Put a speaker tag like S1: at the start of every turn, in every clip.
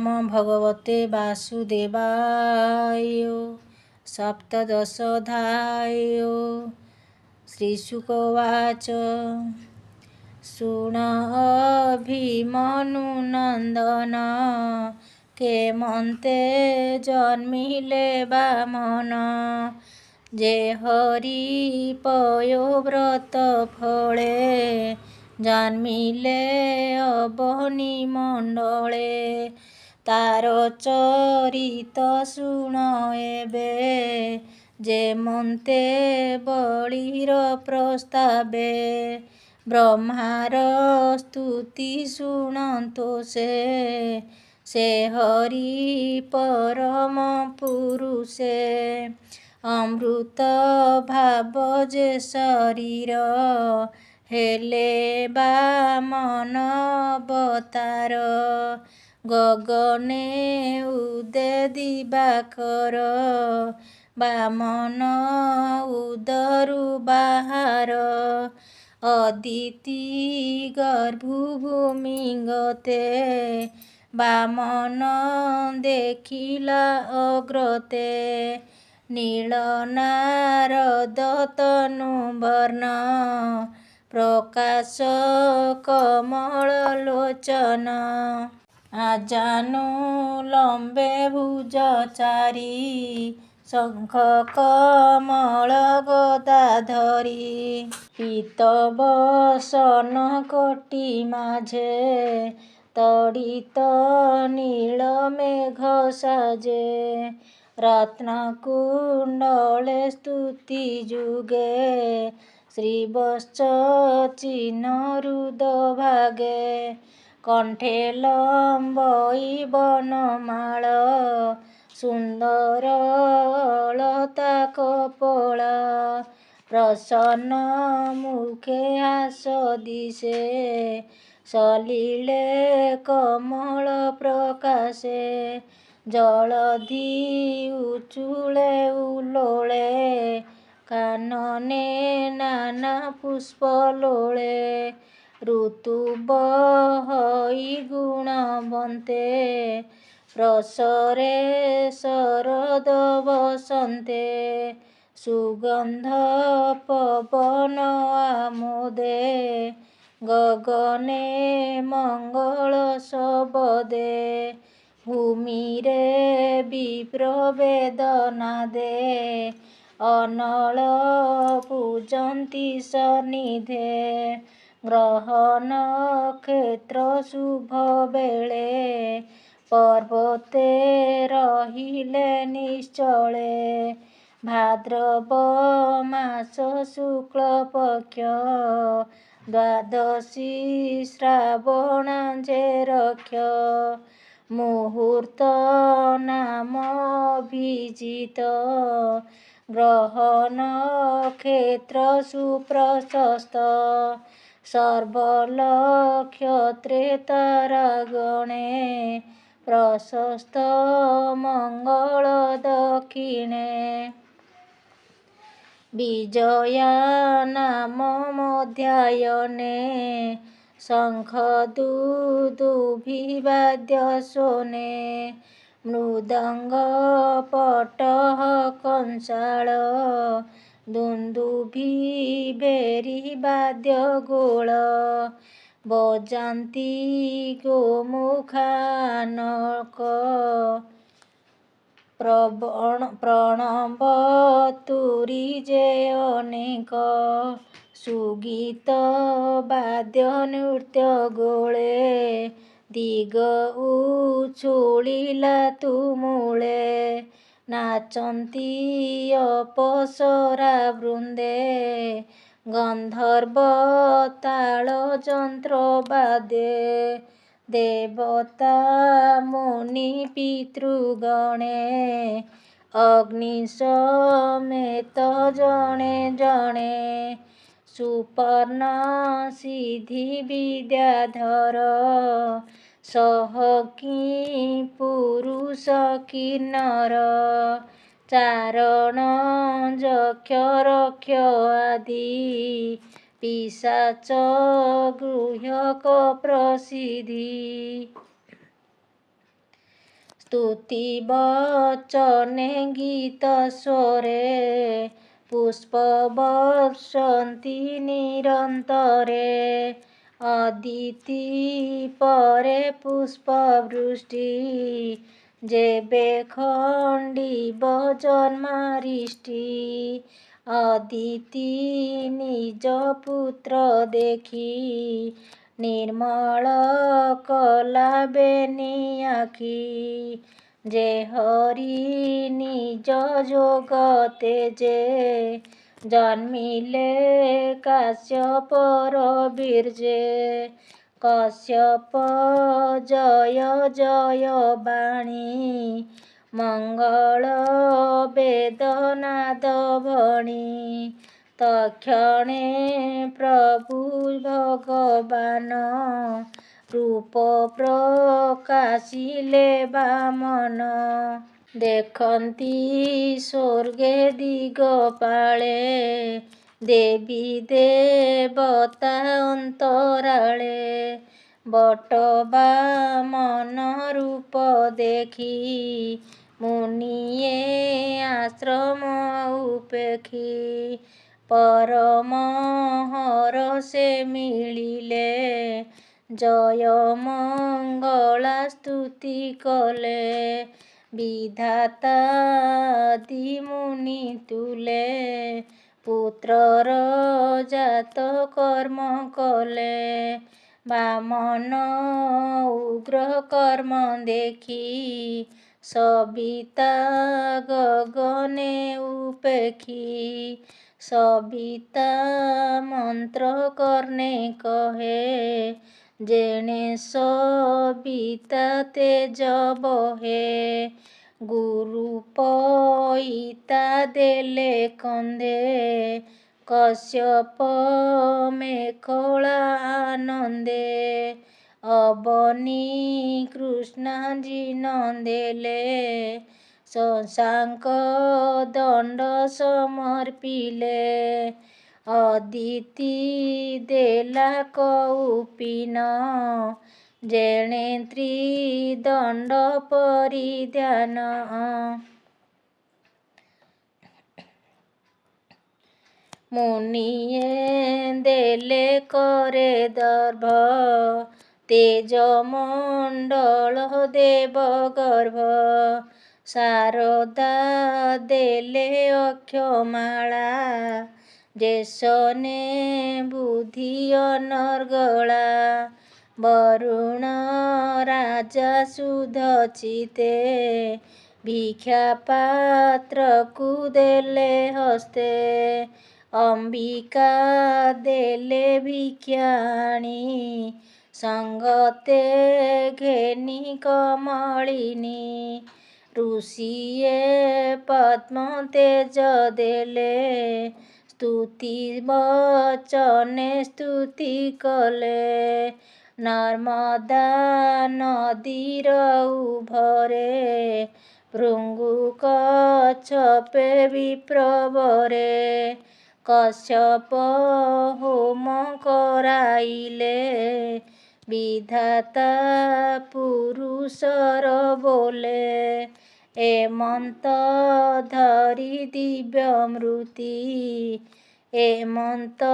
S1: नमो भगवते वासुदेवाय। सप्तदशोऽध्याय। श्रीशुकोवाच शृण अभिमनुनन्दन केमन्ते जन्मिले वामन जे हरि पयोव्रत फले जन्मिले अवनि मण्डले तार चरित शुण एबे जेमन्ते बलिर प्रस्तावे ब्रह्मार स्तुति शुणन्तो से हरि परम पुरुषे अमृत भाव जे शरीर हेले वामन अवतार गगने उदे दिवाकर वामन उदरु बाहार अदिति गर्भभूमि गते वामन देखिला अग्रते नीलनारद तनुभर्ण प्रकाश कमललोचन आजानुलम्बे भुजचारी शङ्ख कमल गदाधरी पीतवसन कोटि माझे तडित नील मेघ साजे रत्नकुण्डले स्तुति जुगे श्रीवत्स चिह्न रुदभागे कण्ठे लम्बई वनमाळ सुन्दर अलता कपोला प्रसन्न मुखे हास दिशे सलिले कमल प्रकाशे जलधि उचूले उलोळे कानने नाना पुष्पलोळे ऋतुबहै गुणवन्ते प्रसरे शरद वसन्ते सुगन्ध पवन आमोदे गगने मंगल शबदे भूमिरे विप्र वेदनादे अनल पूजन्ति सन्निधे ग्रह नक्षत्र शुभ बेले पर्वते रहिले निश्चले भाद्रव मास शुक्ल पक्ष द्वादशी श्रावण जेरक्ष मुहूर्त नाम अभिजित ग्रह नक्षत्र सुप्रशस्त सर्वलक्षत्रे तारागणे प्रशस्त मंगल दक्षिणे विजया नाम मध्यायने शंख दुदुभिवाद्य शोने मृदंग पटः कंसाळ दुन्दुभि बेरी वाद्य गोळ बजान्ति गोमुखानक प्रणव तुरी जे अनेक सुगीत वाद्य नृत्य गोळे दिग उछुळिला तुमुळे नाचन्ति अपसरा वृन्दे गन्धर्व ताल यन्त्र वाद्ये देवता मुनि पितृगणे अग्नि समेत जणे जणे सुपर्ण सिद्धि विद्याधर सहकी पुरुष किन्नर चारण यक्ष रक्ष आदि पिशाच गृह्यक प्रसिद्धि ସ୍ତୁତି ବଚନେ ଗୀତ ସ୍ୱରେ ପୁଷ୍ପ ବର୍ଷନ୍ତି ନିରନ୍ତରେ। ଅଦିତି ପରେ ପୁଷ୍ପବୃଷ୍ଟି ଯେବେ ଖଣ୍ଡିବ ଜନ୍ମାରିଷ୍ଟି। ଅଦିତି ନିଜ ପୁତ୍ର ଦେଖି ନିର୍ମଳ କଲା ବେନି ଆଖି। ଯେ ହରି ନିଜ ଯୋଗ ତେଜେ ଜନ୍ମିଲେ କାଶ୍ୟପର ବୀର୍ଯ୍ୟେ। କଶ୍ୟପ ଜୟ ଜୟ ବାଣୀ ମଙ୍ଗଳ ବେଦନାଦ ଭଣୀ। ତକ୍ଷଣେ ପ୍ରଭୁ ଭଗବାନ ରୂପ ପ୍ରକାଶିଲେ ବାମନ। ଦେଖନ୍ତି ସ୍ୱର୍ଗେ ଦିଗପାଳେ ଦେବୀ ଦେବତା ଅନ୍ତରାଳେ। ବଟ ବାମନ ରୂପ ଦେଖି ମୁନିଏ ଆଶ୍ରମ ଉପେକ୍ଷି। ପରମ ହରଷେ ମିଳିଲେ ଜୟ ମଙ୍ଗଳା ସ୍ତୁତି କଲେ। ବିଧାତା ଆଦି ମୁନି ତୁଲେ ପୁତ୍ରର ଜାତ କର୍ମ କଲେ। ବାମନ ଉଗ୍ର କର୍ମ ଦେଖି ସବିତା ଗଗନେ ଉପେକ୍ଷି। ସବିତା ମନ୍ତ୍ର କର୍ଣ୍ଣେ କହେ ଯେଣେ ସବିତା ତେଜ ବହେ। ଗୁରୁ ପଇତା ଦେଲେ କନ୍ଧେ କଶ୍ୟପ ମେଖଳା ଆନନ୍ଦେ। ଅବନୀ କୃଷ୍ଣାଜିନ ଦେଲେ ଶଶାଙ୍କ ଦଣ୍ଡ ସମର୍ପିଲେ। ଅଦିତି ଦେଲା କୌପୀନ ଯେଣେ ତ୍ରିଦଣ୍ଡ ପରିଧାନ। ମୁନିଏ ଦେଲେ କରେ ଦର୍ଭ ତେଜ ମଣ୍ଡଳ ଦେବଗର୍ଭ। ଶାରଦା ଦେଲେ ଅକ୍ଷମାଳା ଯେସନେ ବୁଦ୍ଧି ଅନର୍ଗଳା। ବରୁଣ ରାଜା ସୁଧଚିତେ ଭିକ୍ଷା ପାତ୍ରକୁ ଦେଲେ ହସ୍ତେ। ଅମ୍ବିକା ଦେଲେ ଭିକ୍ଷା ଆଣି ସଙ୍ଗତେ ଘେନି କମଳିନୀ। ଋଷିଏ ପଦ୍ମ ତେଜ ଦେଲେ ସ୍ତୁତି ବଚନେ ସ୍ତୁତି କଲେ। ନର୍ମଦା ନଦୀର ଉଭରେ ଭୃଙ୍ଗୁ କଚ୍ଛପେ ବିପ୍ରବରେ। କଶ୍ୟପ ହୋମ କରାଇଲେ ବିଧାତା ପୁରୁଷର ବୋଲେ। ଏମନ୍ତ ଧରି ଦିବ୍ୟମୂର୍ତ୍ତି ଏମନ୍ତ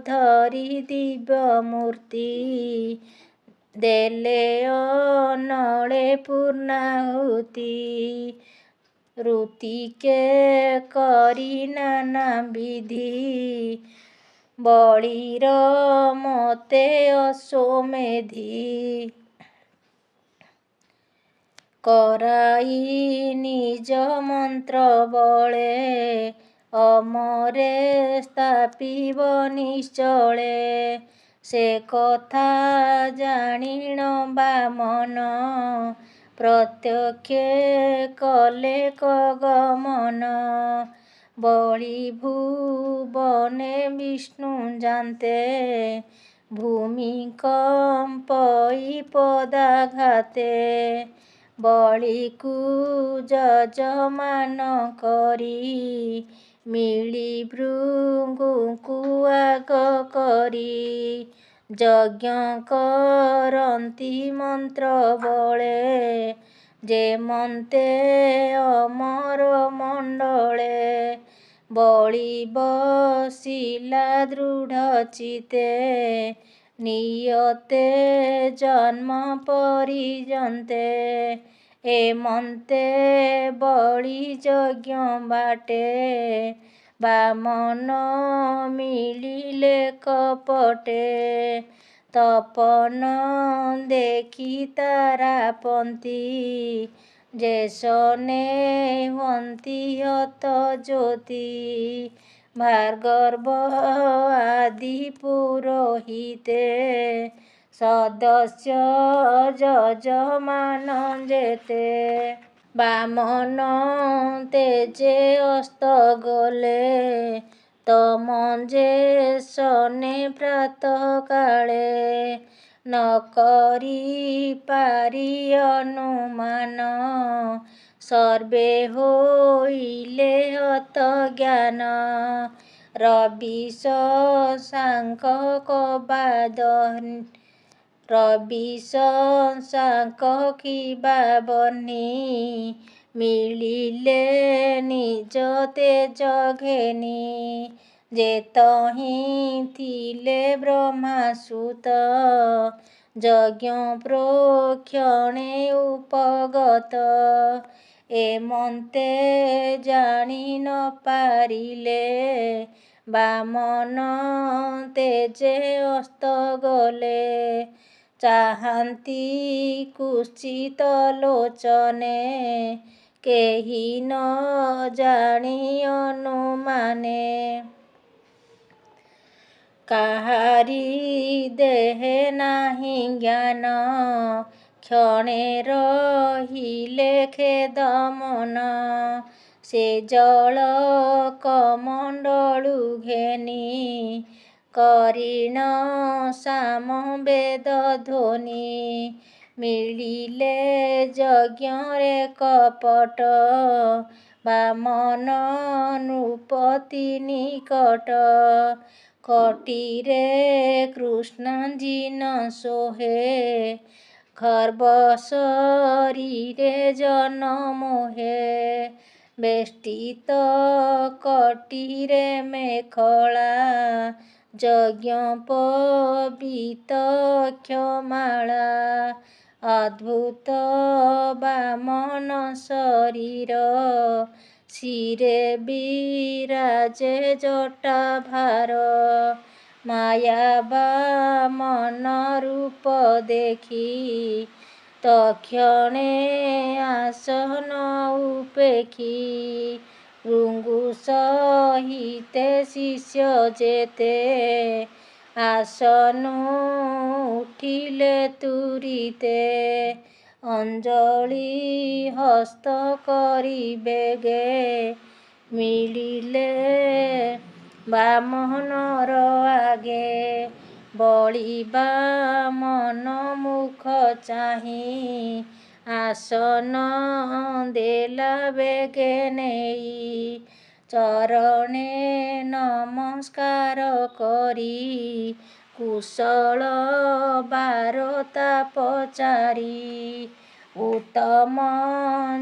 S1: ଧରି ଦିବ୍ୟମୂର୍ତ୍ତି ଦେଲେ ଅନଳେ ପୂର୍ଣ୍ଣାହୁତି। ଋତିକେ କରି ନାନା ବିଧି ବଳିର ମତେ ଅଶ୍ୱମେଧି। କରାଇ ନିଜ ମନ୍ତ୍ର ବଳେ ଅମରେ ସ୍ଥାପିବ ନିଶ୍ଚଳେ। ସେ କଥା ଜାଣିଣ ବାମନ ପ୍ରତ୍ୟକ୍ଷେ କଲେ କଗମନ। ବଳି ଭୁବନେ ବିଷ୍ଣୁ ଜାନ୍ତେ ଭୂମି କମ୍ପଇ ପଦାଘାତେ। ବଳିକୁ ଯଜମାନ କରି ମିଳି ଭୃଙ୍ଗୁଙ୍କୁ ଆଗ କରି। ଯଜ୍ଞ କରନ୍ତି ମନ୍ତ୍ର ବଳେ ଯେମନ୍ତେ ଅମର ମଣ୍ଡଳେ ବଳି ବସିଲା ଦୃଢ଼ ଚିତେ ନିୟତେ ଜନ୍ମ ପରିଜନ୍ତେ ଏମନ୍ତେ ବଳି ଯଜ୍ଞ ବାଟେ ବାମନ ମିଳିଲେ କପଟେ ତପନ ଦେଖି ତାରାପନ୍ତି ଯେସନେ ହୁଅନ୍ତି ହତ ଜ୍ୟୋତି ଭାର୍ଗବ ଆଦି ପୁରୋହିତେ ସଦସ୍ୟ ଯଜମାନ ଯେତେ ବାମନ ତେଜେ ଅସ୍ତ ଗଲେ ତମଞ୍ଜେ ସନେ ପ୍ରାତଃ କାଳେ ନ କରି ପାରି ଅନୁମାନ ସର୍ବେ ହୋଇଲେ ହତ ଜ୍ଞାନ ରବିଶ ଶାଙ୍କ କିବାବହ୍ନି ମିଳିଲେ ନିଜ ତେଜ ଘେନି ଯେତହିଁ ଥିଲେ ବ୍ରହ୍ମାସୁତ ଯଜ୍ଞ ପ୍ରୋକ୍ଷଣେ ଉପଗତ ଏମନ୍ତେ ଜାଣି ନ ପାରିଲେ ବାମନ ତେଜେ ଅସ୍ତ ଗଲେ ଚାହାନ୍ତି କୁତ୍ସିତ ଲୋଚନେ କେହି ନ ଜାଣି ଅନୁମାନେ କାହାରି ଦେହେ ନାହିଁ ଜ୍ଞାନ କ୍ଷଣେ ରହିଲେ ଖେଦ ମନ ସେ ଜଳ କମଣ୍ଡଳୁ ଘେନି କରିଣ ସାମ ବେଦ ଧ୍ୱନି ମିଳିଲେ ଯଜ୍ଞରେ କପଟ ବାମନ ନୃପତି ନିକଟ କଟିରେ କୃଷ୍ଣାଞ୍ଜିନ ଶୋହେ ଖର୍ବ ଶରୀରେ ଜନ ମୋହେ ବେଷ୍ଟିତ କଟିରେ ମେଖଳା ଯଜ୍ଞ ପବିତ କ୍ଷମାଳା ଅଦ୍ଭୁତ ବାମନ ଶରୀର ଶିରେ ବିରାଜେ ଜଟା ଭାର ମାୟା ବାମନ ରୂପ ଦେଖି ତକ୍ଷଣେ ଆସନ ଉପେକ୍ଷି ଭୃଙ୍ଗୁ ସହିତେ ଶିଷ୍ୟ ଯେତେ ଆସନୁ ଉଠିଲେ ତୁରିତେ ଅଞ୍ଜଳି ହସ୍ତ କରି ବେଗେ ମିଳିଲେ ବାମନର ଆଗେ ବଳି ବାମନ ମୁଖ ଚାହିଁ ଆସନ ଦେଲା ବେଗେ ନେଇ ଚରଣେ ନମସ୍କାର କରି କୁଶଳ ବାରତା ପଚାରି ଉତ୍ତମ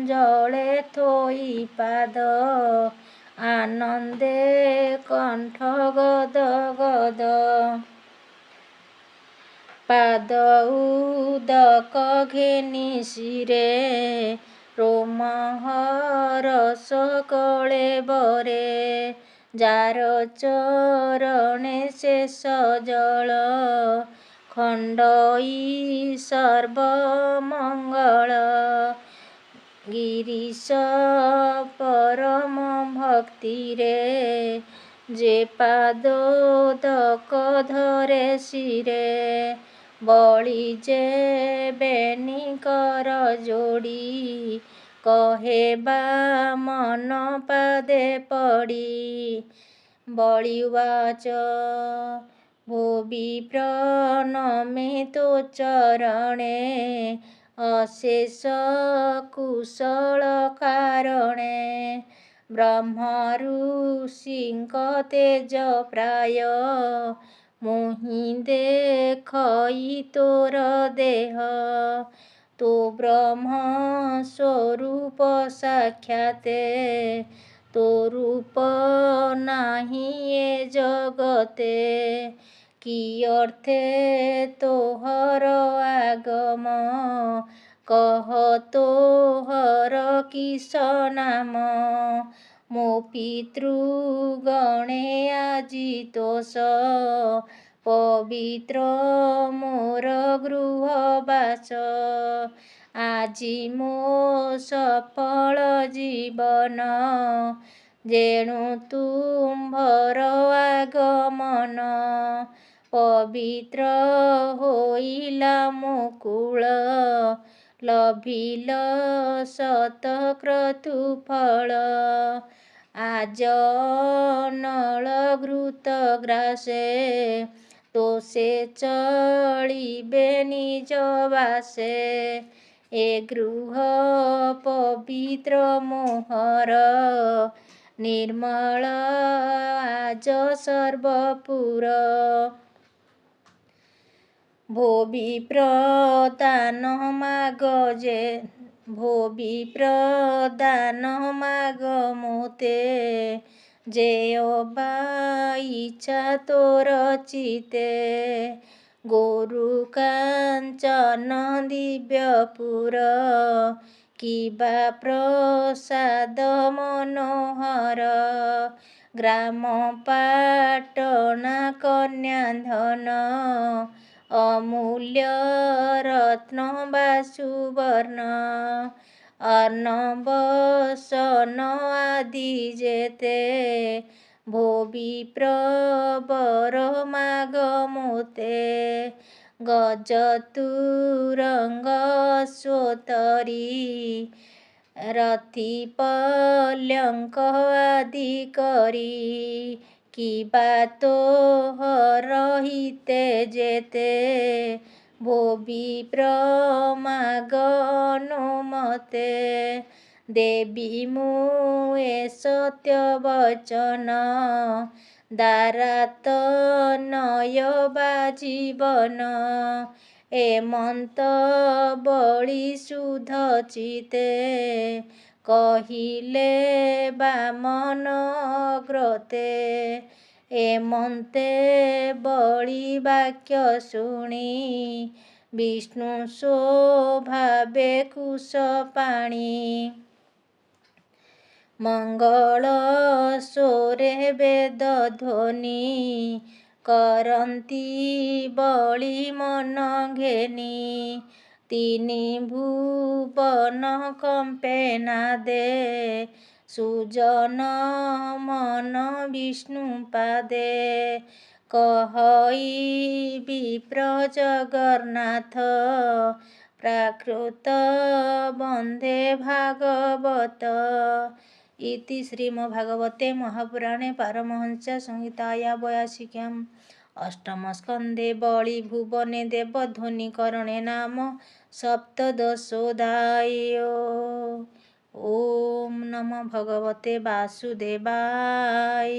S1: ଜଳେ ଥୋଇ ପାଦ ଆନନ୍ଦେ କଣ୍ଠ ଗଦ ଗଦ ପାଦ ଉଦକ ଘେନି ଶିରେ ରୋମହରସ କଳେବରେ ଯାର ଚରଣେ ଶେଷ ଜଳ ଖଣ୍ଡଇ ସର୍ବମଙ୍ଗଳ ଗିରିଶ ପରମ ଭକ୍ତିରେ ଯେ ପାଦୋଦକ ଧରେ ଶିରେ ବଳି ଯେବେନି କର ଯୋଡ଼ି କହେ ବାମନ ପାଦେ ପଡ଼ି ବଳିବାଚ ଭୋ ବିପ୍ରନମେ ତୋ ଚରଣେ ଅଶେଷ କୁଶଳ କାରଣେ ବ୍ରହ୍ମ ଋଷିଙ୍କ ତେଜ ପ୍ରାୟ ମୁହିଁ ଦେଖଇ ତୋର ଦେହ तो ब्रह्म स्वरूप साक्षाते तो रूप नाही ए जगते कि अर्थे तोहर आगम कह तोहर किस नाम ମୋ ପିତୃଗଣେ ଆଜି ତୋଷ ପବିତ୍ର ମୋର ଗୃହବାସ ଆଜି ମୋ ସଫଳ ଜୀବନ ଯେଣୁ ତୁମ୍ଭର ଆଗମନ ପବିତ୍ର ହୋଇଲା ମୁକୁଳ ଲଭିଲ ଶତକ୍ରତୁଫଳ ଆଜ ନଳ ଘୃତ ଗ୍ରାସେ ତୋଷେ ଚଳିବେ ନିଜ ବାସେ ଏ ଗୃହ ପବିତ୍ର ମୋହର ନିର୍ମଳ ଆଜ ସର୍ବପୁର ଭୋ ବିପ୍ରଦାନ ମାଗ ଭୋ ବିପ୍ରଦାନ ମାଗ ମୋତେ ଯେ ଅବା ଇଚ୍ଛା ତୋର ଚିତେ ଗୋରୁ କାଞ୍ଚନ ଦିବ୍ୟପୁର କିବା ପ୍ରସାଦ ମନୋହର ଗ୍ରାମ ପାଟଣା କନ୍ୟାଧନ ଅମୂଲ୍ୟ ରତ୍ନ ବା ସୁବର୍ଣ୍ଣ ଅର୍ଣ୍ଣବସନ ଆଦି ଯେତେ ଭୋ ବିପ୍ରବର ମାଗ ମୋତେ ଗଜ ତୁରଙ୍ଗ ସ୍ୱତରୀ ରଥି ପଲ୍ୟଙ୍କ ଆଦି କରି କିବା ତୋହର ହିତେ ଯେତେ ଭୋ ବିପ୍ର ମାଗ ଅନୁମତେ ଦେବି ମୁଁ ଏ ସତ୍ୟ ବଚନ ଦାରାତ ନୟ ବା ଜୀବନ ଏମନ୍ତ ବଳି ଶୁଦ୍ଧ ଚିତେ କହିଲେ ବାମନ ଅଗ୍ରତେ ଏମନ୍ତେ ବଳି ବାକ୍ୟ ଶୁଣି ବିଷ୍ଣୁ ସ୍ୱଭାବେ କୁଶ ପାଣି ମଙ୍ଗଳ ସ୍ୱରେ ବେଦ ଧ୍ୱନି କରନ୍ତି ବଳି ମନ ଘେନି ତିନି ଭୁବନ କମ୍ପେ ନାଦେ ସୁଜନ ମନ ବିଷ୍ଣୁ ପାଦେ କହଇ ବିପ୍ର ଜଗନ୍ନାଥ ପ୍ରାକୃତ ବନ୍ଦେ ଭାଗବତ ଇତି ଶ୍ରୀମଦ୍ଭାଗବତେ ମହାପୁରାଣେ ପାରମହଂସ ସଂହିତାୟା 82 ଅଷ୍ଟମସ୍କନ୍ଧେ ବଳି ଭୁବନେ ଦେବଧ୍ୱନି କରଣେ ନାମ ସପ୍ତଦଶୋଧ୍ୟାୟ। ଓମ୍ ନମୋ ଭଗବତେ ବାସୁଦେବାୟ।